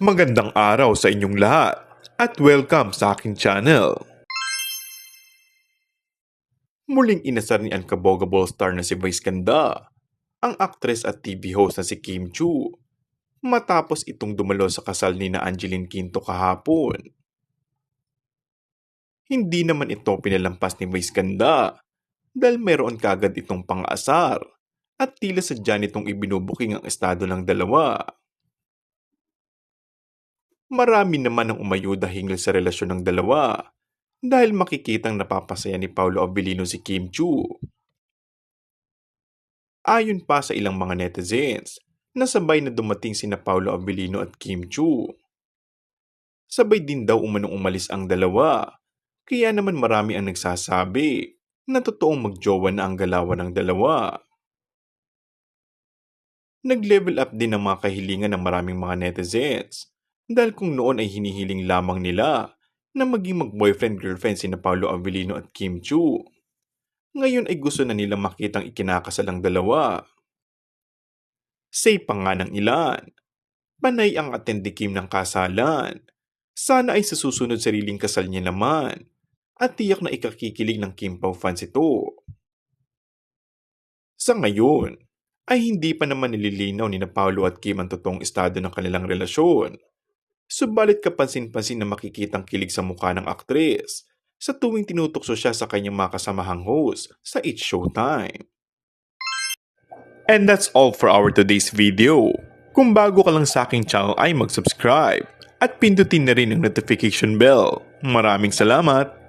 Magandang araw sa inyong lahat at welcome sa aking channel. Muling inasar ni Unbogable star na si Vice Ganda, ang aktres at TV host na si Kim Chiu, matapos itong dumalo sa kasal ni na Angeline Quinto kahapon. Hindi naman ito pinalampas ni Vice Ganda dahil meron kagad itong pang-asar at tila sadya nitong ibinubuking ang estado ng dalawa. Marami naman ang umayuda hinggil sa relasyon ng dalawa dahil makikitang napapasaya ni Paolo Abilino si Kim Chiu. Ayon pa sa ilang mga netizens, nasabay na dumating sina Paolo Abilino at Kim Chiu. Sabay din daw umanong umalis ang dalawa, kaya naman marami ang nagsasabi na totoong magjowa na ang galawan ng dalawa. Nag-level up din ang mga kahilingan ng maraming mga netizens dahil kung noon ay hinihiling lamang nila na maging mag-boyfriend-girlfriend sina Paolo Abilino at Kim Chiu, ngayon ay gusto na nila makitang ikinakasal ang dalawa. Say pa nga ng ilan, panay ang atendikim ng kasalan. Sana ay sa susunod sariling kasal niya naman at tiyak na ikakikilig ng Kim Pao fans ito. Sa ngayon, ay hindi pa naman nililinaw ni na Paolo at Kim ang totoong estado ng kanilang relasyon. Subalit kapansin-pansin na makikitang kilig sa mukha ng aktres sa tuwing tinutokso siya sa kanyang mga kasamahang host sa It's Showtime. And that's all for our today's video. Kung bago ka lang sa aking channel ay mag-subscribe at pindutin na rin ang notification bell. Maraming salamat!